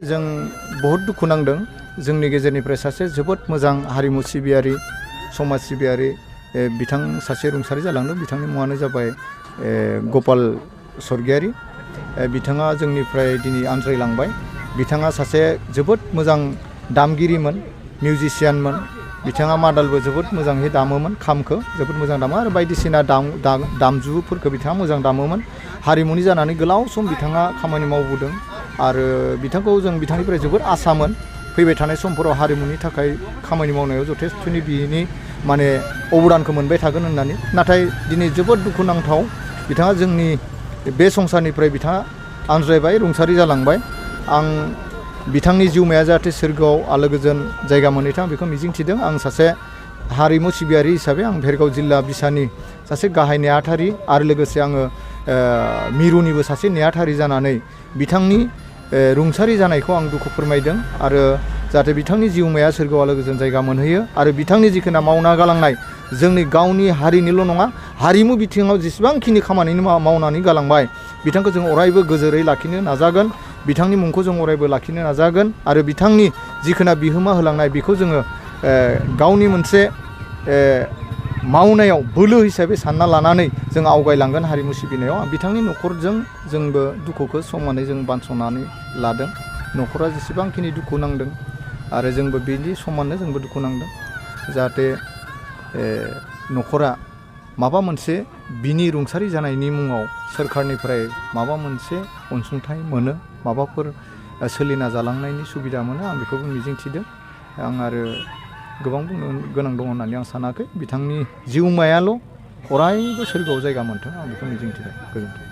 जों बहुत दुखु नांदों जोंनि गेजेरनिफ्राय सासे जोबोद मोजां हारिमु सिबियारि समाज सिबियारि बिथां सासे रुंसारि जालांदों। बिथांनि मुङानो जाबाय गपाल स्वर्गियारि। बिथाङा जोंनिफ्राय दिनै आनज्रायलांबाय। बिथाङा सासे जोबोद मोजां दामगिरिमोन, मिउजिशियानमोन। बिथाङा मादालबो जोबोद मोजाङै दामोमोन, खामखौ जोबोद मोजां दामो आरो बायदिसिना दामजुफोरखौ बिथाङा मोजां दामोमोन। हारिमुनि जानानै गोलाव सम बिथाङा खामानि मावबोदों आरो बिथांखौ जों बिथांनिफ्राय जोबोद आसामोन फैबाय थानाय समफोराव हारिमुनि थाखाय खामानि मावनायाव जथेस्थ'नि बिनि माने अबदानखौ मोनबाय थागोन होननानै। नाथाय दिनै जोबोद दुखुनांथाव बिथाङा जोंनि बे संसारनिफ्राय बिथाङा आनज्रायबाय, रुंसारि जालांबाय। आं बिथांनि जिउमाया जाहाथे सोरगोआव आलो गोजोन जायगा मोनहैथों बेखौ मिजिंथिदों। आं सासे हारिमु सिबियारि हिसाबै आं भेरगाव जिल्ला बिसानि सासे गाहाय नेहाथारि आरो लोगोसे आङो मिरुनिबो सासे नेहाथारि जानानै बिथांनि रुंसारि जानायखौ आं दुखु फोरमायदों आरो जाहाथे बिथांनि जिउमाया सोरगोआव आलो गोजोन जायगा मोनहैयो आरो बिथांनि जिखिना मावना गालांनाय जोंनि गावनि हारिनिल' नङा हारिमु बिथिङाव जेसेबांखिनि खामानि मावनानै गालांबाय बिथांखौ जों अरायबो गोजोरै लाखिनो नाजागोन। बिथांनि मुंखौ जों अरायबो लाखिनो नाजागोन आरो बिथांनि जिखिना बिहोमा होलांनाय बेखौ जोङो गावनि मोनसे मावनायाव बोलो हिसाबै सानना लानानै जों आवगायलांगोन हारिमु सिबिनायाव। बिथांनि न'खरजों जोंबो दुखुखौ समानै जों बानस'नानै लादों। न'खरा जेसेबांखिनि दुखु नांदों आरो जोंबो बेनि समाननो जोंबो दुखु नांदों जाहाथे न'खरा माबा मोनसे बिनि रुंसारि जानायनि मुङाव सोरखारनिफ्राय माबा मोनसे अनसुंथाइ मोनो, माबाफोर सोलिना जालांनायनि सुबिदा मोनो आं बेखौबो मिजिंथिदों। आं आरो गोबां बुंनो गोनां दं होननानै आं सानाखै। बिथांनि जिउमायाल' अरायबो सोरगोआव जायगा मोनथों आं बेखौ मिजिंथिबाय। गोजोन्थों।